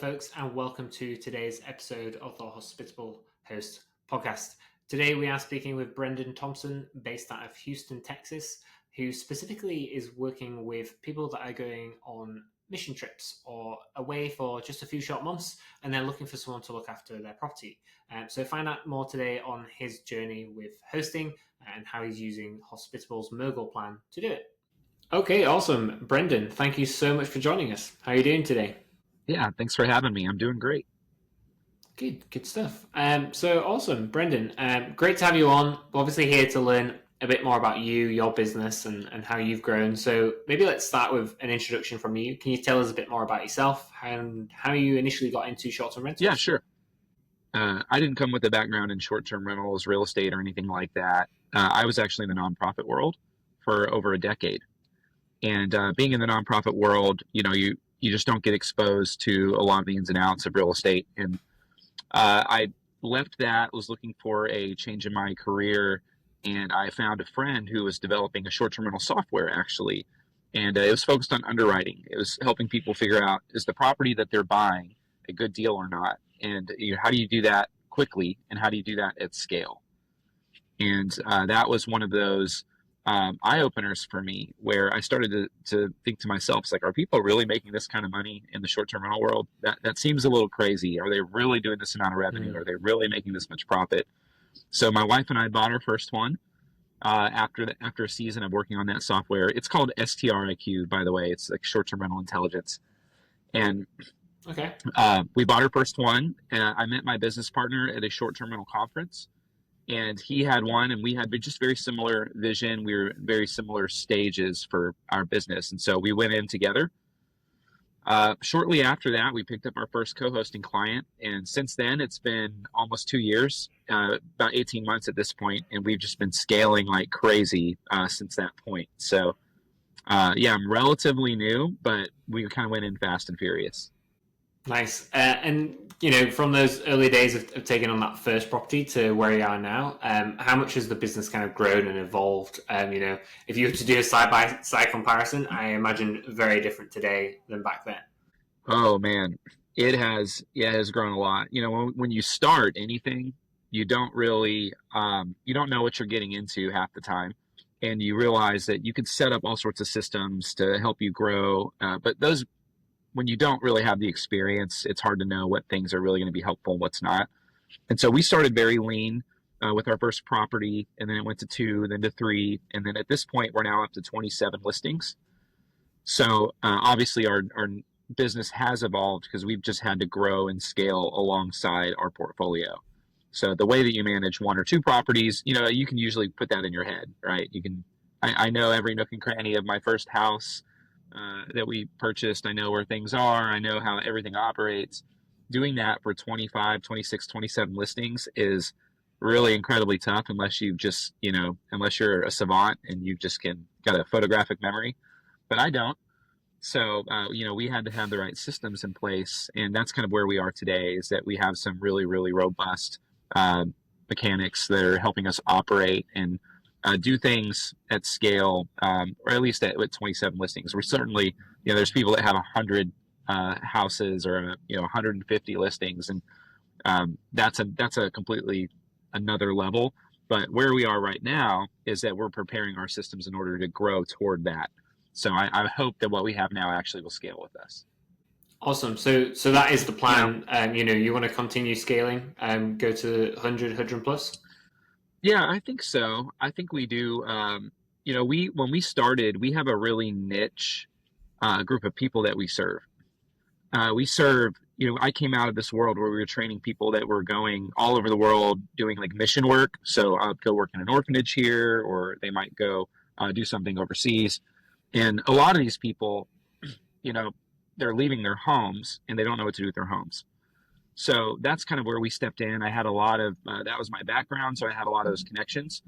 folks, and welcome to today's episode of the Hospitable Hosts podcast. Today, we are speaking with Brendan Thompson, based out of Houston, Texas, who specifically is working with people that are going on mission trips or away for just a few short months, and they're looking for someone to look after their property. So find out more today on his journey with hosting and how he's using Hospitable's Mogul plan to do it. Okay, awesome. Brendan, thank you so much for joining us. How are you doing today? Yeah, thanks for having me. I'm doing great. Good stuff. So awesome, Brendan. Great to have you on. We're obviously here to learn a bit more about you, your business, and how you've grown. So maybe let's start with an introduction from you. Can you tell us a bit more about yourself and how you initially got into short-term rentals? Yeah, sure. I didn't come with a background in short-term rentals, real estate, or anything like that. I was actually in the nonprofit world for over a decade. And being in the nonprofit world, you just don't get exposed to a lot of the ins and outs of real estate. And I left that, was looking for a change in my career, and I found a friend who was developing a short-term rental software, actually. And it was focused on underwriting. It was helping people figure out, is the property that they're buying a good deal or not? And how do you do that quickly, and how do you do that at scale? And that was one of those eye-openers for me, where I started to think to myself, it's like, are people really making this kind of money in the short-term rental world? That seems a little crazy. Are they really doing this amount of revenue? Are they really making this much profit? So my wife and I bought our first one after a season of working on that software. It's called STRIQ, by the way. It's like short-term rental intelligence. And Okay. We bought our first one, and I met my business partner at a short-term rental conference. And he had one, and we had just very similar vision. We were in very similar stages for our business. And so we went in together. Shortly after that, we picked up our first co-hosting client. And since then, it's been almost 2 years, about 18 months at this point. And we've just been scaling like crazy since that point. So, yeah, I'm relatively new, but we kind of went in fast and furious. Nice. And, from those early days of taking on that first property to where you are now, how much has the business kind of grown and evolved? If you were to do a side-by-side comparison, I imagine very different today than back then. Oh, man. It has grown a lot. When you start anything, you don't really, you don't know what you're getting into half the time. And you realize that you can set up all sorts of systems to help you grow. But when you don't really have the experience, it's hard to know what things are really going to be helpful and what's not. And so we started very lean with our first property, and then it went to 2, then to 3. And then at this point, we're now up to 27 listings. So obviously our business has evolved because we've just had to grow and scale alongside our portfolio. So the way that you manage 1 or 2 properties, you can usually put that in your head, right? I know every nook and cranny of my first house that we purchased. I know where things are. I know how everything operates. Doing that for 25, 26, 27 listings is really incredibly tough unless unless you're a savant and you just got a photographic memory. But I don't. So, we had to have the right systems in place. And that's kind of where we are today, is that we have some really, really robust mechanics that are helping us operate and do things at scale, or at least with 27 listings. We're certainly, there's people that have 100 houses or 150 listings, and that's a completely another level. But where we are right now is that we're preparing our systems in order to grow toward that. So I hope that what we have now actually will scale with us. Awesome. So that is the plan. You want to continue scaling and go to 100 plus? Yeah, I think so. I think we do. When we started, we have a really niche group of people that we serve. I came out of this world where we were training people that were going all over the world doing like mission work. So I'll go work in an orphanage here, or they might go do something overseas. And a lot of these people, they're leaving their homes and they don't know what to do with their homes. So that's kind of where we stepped in. I had a lot of, that was my background. So I had a lot of those connections.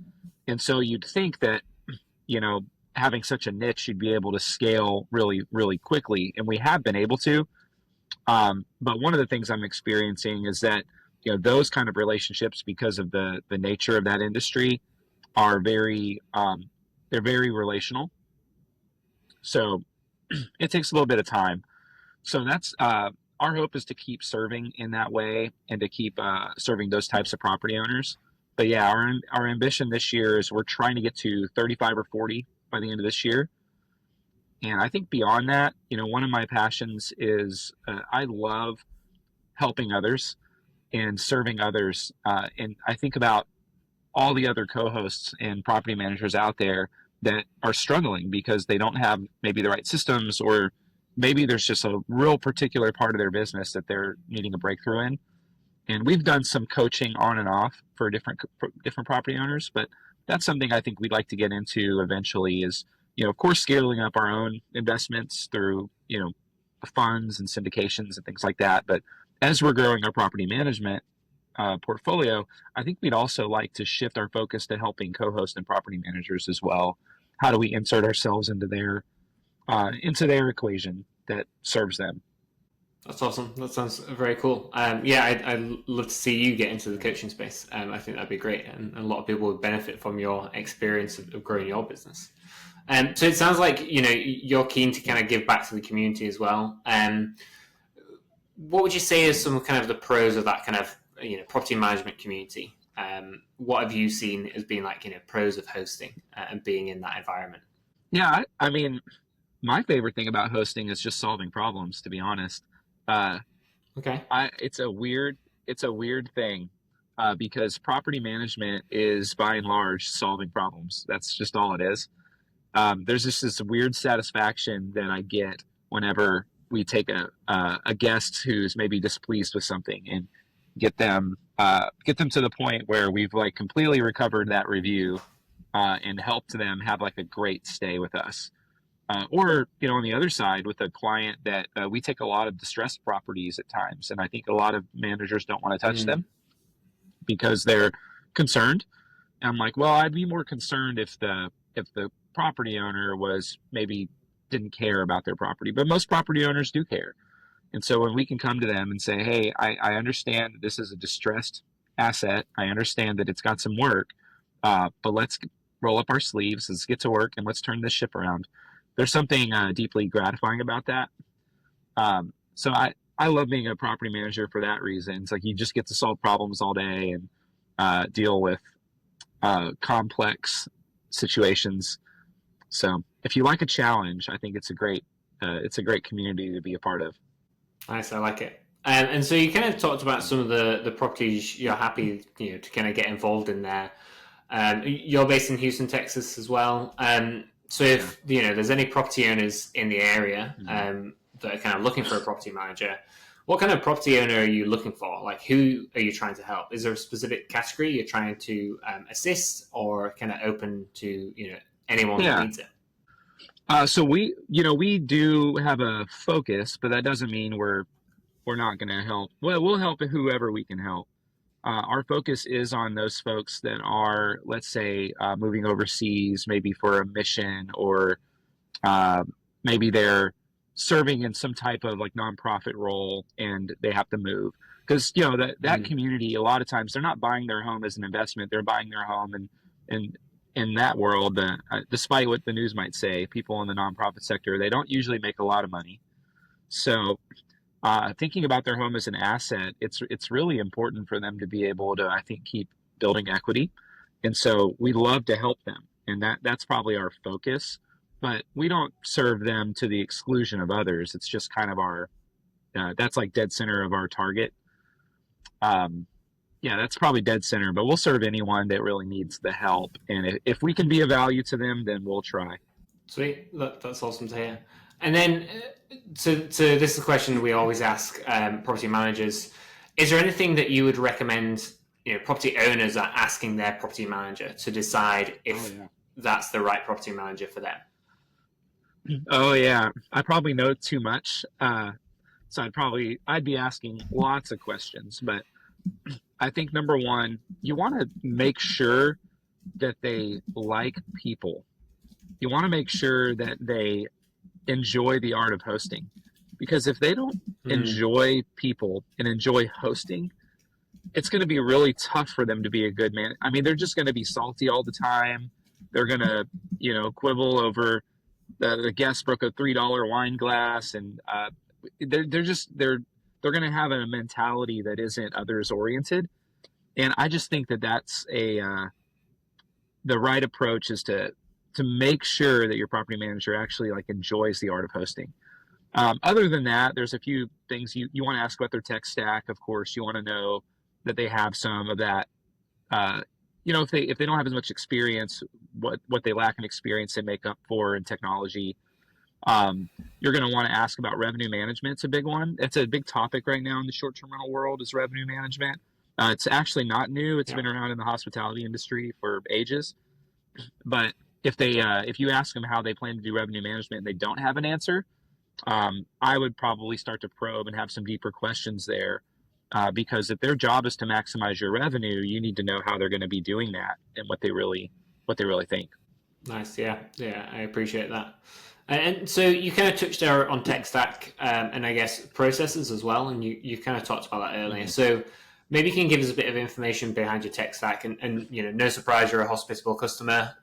And so you'd think that, having such a niche, you'd be able to scale really, really quickly. And we have been able to. But one of the things I'm experiencing is that, those kind of relationships, because of the nature of that industry, are they're very relational. So it takes a little bit of time. So that's our hope is to keep serving in that way and to keep serving those types of property owners. But yeah, our ambition this year is we're trying to get to 35 or 40 by the end of this year. And I think beyond that, one of my passions is I love helping others and serving others. And I think about all the other co-hosts and property managers out there that are struggling because they don't have maybe the right systems, or maybe there's just a real particular part of their business that they're needing a breakthrough in. And we've done some coaching on and off for different property owners, but that's something I think we'd like to get into eventually is, of course, scaling up our own investments through, funds and syndications and things like that. But as we're growing our property management portfolio, I think we'd also like to shift our focus to helping co-host and property managers as well. How do we insert ourselves into their equation that serves them? That's awesome. That sounds very cool. I'd love to see you get into the coaching space. I think that'd be great, and a lot of people would benefit from your experience of growing your business. So it sounds like you're keen to kind of give back to the community as well. What would you say is some kind of the pros of that kind of property management community? What have you seen as being like pros of hosting and being in that environment? Yeah, I mean, my favorite thing about hosting is just solving problems, to be honest. Okay. It's a weird thing because property management is by and large solving problems. That's just all it is. There's just this weird satisfaction that I get whenever we take a guest who's maybe displeased with something and get them to the point where we've like completely recovered that review and helped them have like a great stay with us. Or, on the other side with a client that we take a lot of distressed properties at times. And I think a lot of managers don't want to touch them because they're concerned. And I'm like, well, I'd be more concerned if the property owner was maybe didn't care about their property, but most property owners do care. And so when we can come to them and say, hey, I understand that this is a distressed asset. I understand that it's got some work, but let's roll up our sleeves, let's get to work, and let's turn this ship around. There's something deeply gratifying about that. So I love being a property manager for that reason. It's like you just get to solve problems all day and deal with complex situations. So if you like a challenge, I think it's a great community to be a part of. Nice, I like it. And so you kind of talked about some of the properties you're happy to kind of get involved in there. You're based in Houston, Texas as well. So if there's any property owners in the area that are kind of looking for a property manager, what kind of property owner are you looking for? Like, who are you trying to help? Is there a specific category you're trying to assist, or kind of open to anyone who needs it? So we do have a focus, but that doesn't mean we're not going to help. Well, we'll help whoever we can help. Our focus is on those folks that are, let's say, moving overseas, maybe for a mission, or maybe they're serving in some type of like nonprofit role and they have to move. Because that community, a lot of times they're not buying their home as an investment; they're buying their home, and in that world, despite what the news might say, people in the nonprofit sector, they don't usually make a lot of money. So thinking about their home as an asset, it's really important for them to be able to, I think, keep building equity. And so we love to help them. And that's probably our focus. But we don't serve them to the exclusion of others. It's just kind of that's like dead center of our target. That's probably dead center, but we'll serve anyone that really needs the help. And if we can be of value to them, then we'll try. Sweet. That's awesome to hear. And then, so this is a question we always ask property managers. Is there anything that you would recommend property owners are asking their property manager to decide if that's the right property manager for them? Oh, yeah. I probably know too much. So I'd be asking lots of questions, but I think number one, you want to make sure that they like people. You want to make sure that they enjoy the art of hosting, because if they don't enjoy people and enjoy hosting, it's going to be really tough for them to be a good man. I mean, they're just going to be salty all the time. They're going to, quibble over the guest broke a $3 wine glass, and they're they're going to have a mentality that isn't others oriented. And I just think that that's the right approach is to make sure that your property manager actually like enjoys the art of hosting. Other than that, there's a few things you want to ask about their tech stack. Of course, you want to know that they have some of that. If they don't have as much experience, what they lack in experience, they make up for in technology. You're going to want to ask about revenue management. It's a big one. It's a big topic right now in the short-term rental world is revenue management. It's actually not new. It's been around in the hospitality industry for ages. But if you ask them how they plan to do revenue management and they don't have an answer, I would probably start to probe and have some deeper questions there. Because if their job is to maximize your revenue, you need to know how they're going to be doing that and what they really think. Nice, yeah, I appreciate that. And so you kind of touched there on tech stack and I guess processes as well, and you kind of talked about that earlier. Mm-hmm. So maybe you can give us a bit of information behind your tech stack, and no surprise, you're a hospitable customer,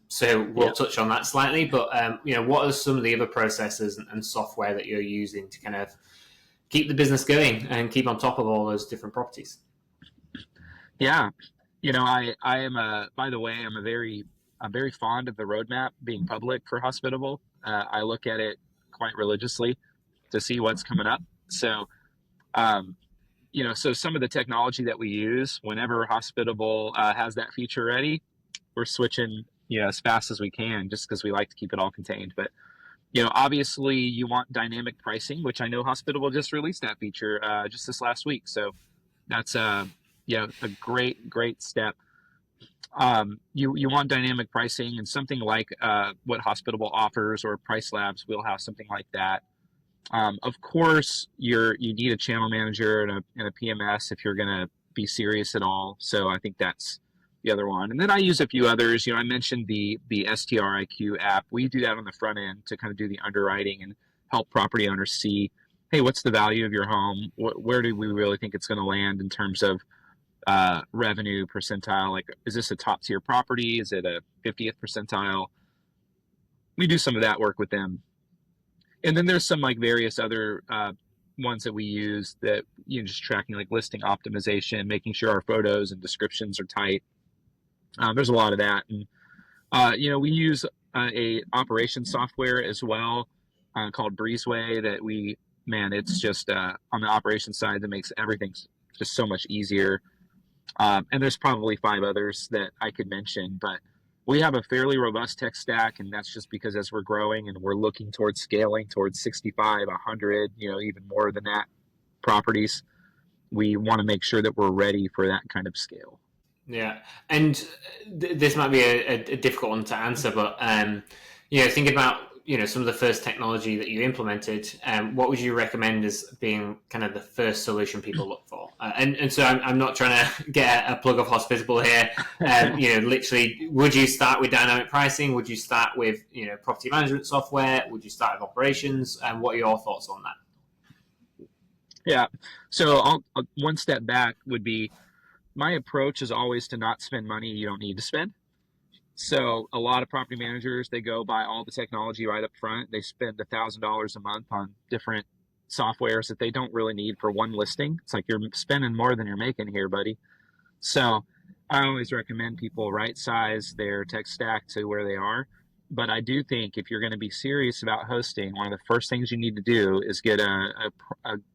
so we'll touch on that slightly. But what are some of the other processes and software that you're using to kind of keep the business going and keep on top of all those different properties? Yeah, I am I'm very fond of the roadmap being public for Hospitable. I look at it quite religiously to see what's coming up. So, so some of the technology that we use, whenever Hospitable has that feature ready, we're switching as fast as we can, just because we like to keep it all contained. But obviously you want dynamic pricing, which I know Hospitable just released that feature just this last week. So that's a great step. You want dynamic pricing, and something like what Hospitable offers, or Price Labs will have something like that. Of course, you need a channel manager and a PMS if you're going to be serious at all. So I think that's the other one. And then I use a few others. I mentioned the STRIQ app. We do that on the front end to kind of do the underwriting and help property owners see, hey, what's the value of your home? Where do we really think it's going to land in terms of revenue percentile? Like, is this a top tier property? Is it a 50th percentile? We do some of that work with them. And then there's some like various other ones that we use that, just tracking like listing optimization, making sure our photos and descriptions are tight. There's a lot of that. And, we use a operations software as well called Breezeway that it's just on the operations side that makes everything just so much easier. And there's probably 5 others that I could mention, but we have a fairly robust tech stack, and that's just because as we're growing and we're looking towards scaling towards 65, 100, even more than that properties, we want to make sure that we're ready for that kind of scale. Yeah, and this might be a difficult one to answer, but thinking about some of the first technology that you implemented, what would you recommend as being kind of the first solution people look for? And so I'm not trying to get a plug of Hospitable here. Literally, would you start with dynamic pricing? Would you start with property management software? Would you start with operations? And what are your thoughts on that? Yeah, so I'll one step back would be, my approach is always to not spend money you don't need to spend. So a lot of property managers, they go buy all the technology right up front. They spend $1,000 a month on different softwares that they don't really need for one listing. It's like, you're spending more than you're making here, buddy. So I always recommend people right size their tech stack to where they are. But I do think if you're going to be serious about hosting, one of the first things you need to do is get a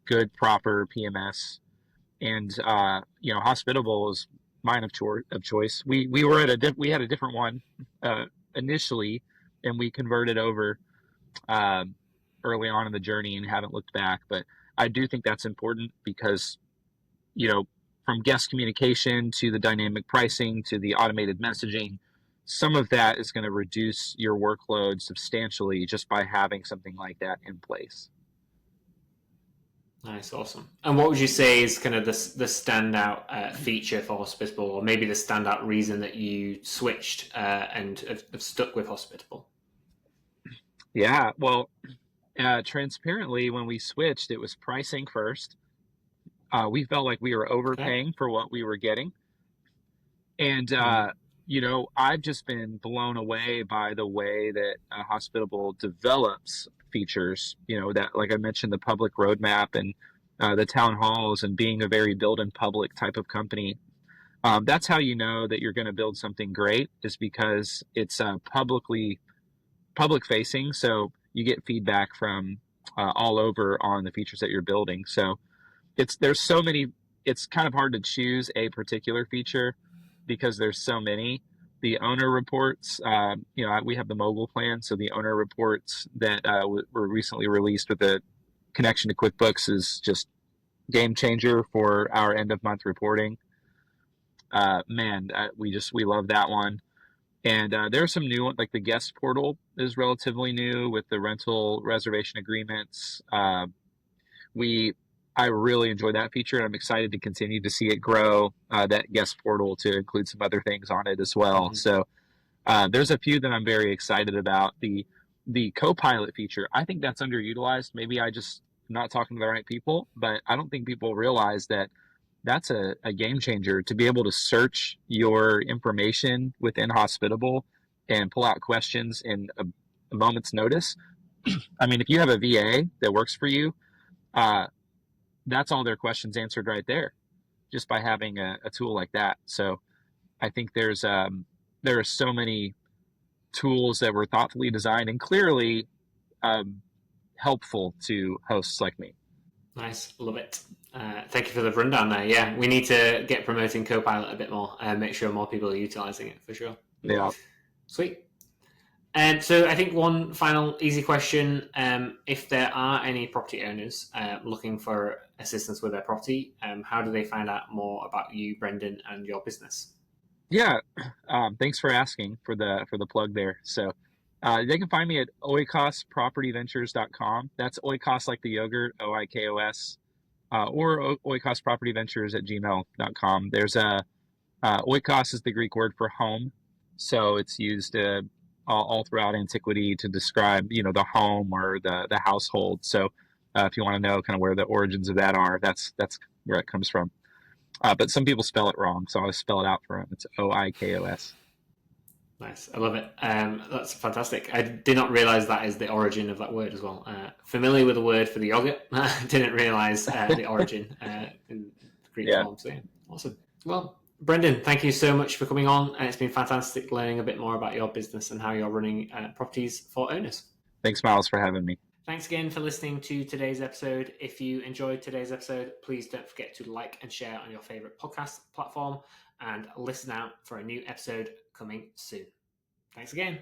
good, proper PMS. And Hospitable is mine of choice. We had a different one initially, and we converted over early on in the journey and haven't looked back. But I do think that's important because from guest communication to the dynamic pricing to the automated messaging, some of that is going to reduce your workload substantially just by having something like that in place. Nice, awesome. And what would you say is kind of the standout feature for Hospitable, or maybe the standout reason that you switched and have stuck with Hospitable? Yeah, well, transparently, when we switched, it was pricing first. We felt like we were overpaying for what we were getting. And, I've just been blown away by the way that Hospitable develops features, that, like I mentioned, the public roadmap and the town halls and being a very build in public type of company. That's how you know that you're going to build something great, is because it's public facing. So you get feedback from all over on the features that you're building. So there's so many. It's kind of hard to choose a particular feature because there's so many. The owner reports, we have the mobile plan, so the owner reports that were recently released with the connection to QuickBooks is just game changer for our end of month reporting. We love that one. And there are some new ones, like the guest portal is relatively new with the rental reservation agreements. I really enjoy that feature, and I'm excited to continue to see it grow, that guest portal, to include some other things on it as well. Mm-hmm. So there's a few that I'm very excited about. The co-pilot feature, I think that's underutilized. Maybe I just am not talking to the right people, but I don't think people realize that that's a game changer, to be able to search your information within Hospitable and pull out questions in a moment's notice. I mean, if you have a VA that works for you, that's all their questions answered right there, just by having a tool like that. So I think there are so many tools that were thoughtfully designed and clearly helpful to hosts like me. Nice, love it. Thank you for the rundown there. Yeah, we need to get promoting Copilot a bit more and make sure more people are utilizing it, for sure. Yeah. Sweet. And so I think one final easy question, if there are any property owners looking for assistance with their property, how do they find out more about you, Brendan, and your business? Yeah, thanks for asking for the plug there. So they can find me at oikospropertyventures.com. That's Oikos like the yogurt, Oikos, or oikospropertyventures@gmail.com. There's Oikos is the Greek word for home, so it's used all throughout antiquity to describe, the home or the household. So if you want to know kind of where the origins of that are, that's where it comes from. But some people spell it wrong, so I'll spell it out for them. It's Oikos. Nice, I love it. That's fantastic. I did not realize that is the origin of that word as well. Familiar with the word for the yogurt, didn't realize the origin in Greek form. So yeah, awesome. Well, Brendan, thank you so much for coming on. It's been fantastic learning a bit more about your business and how you're running properties for owners. Thanks, Miles, for having me. Thanks again for listening to today's episode. If you enjoyed today's episode, please don't forget to like and share on your favorite podcast platform, and listen out for a new episode coming soon. Thanks again.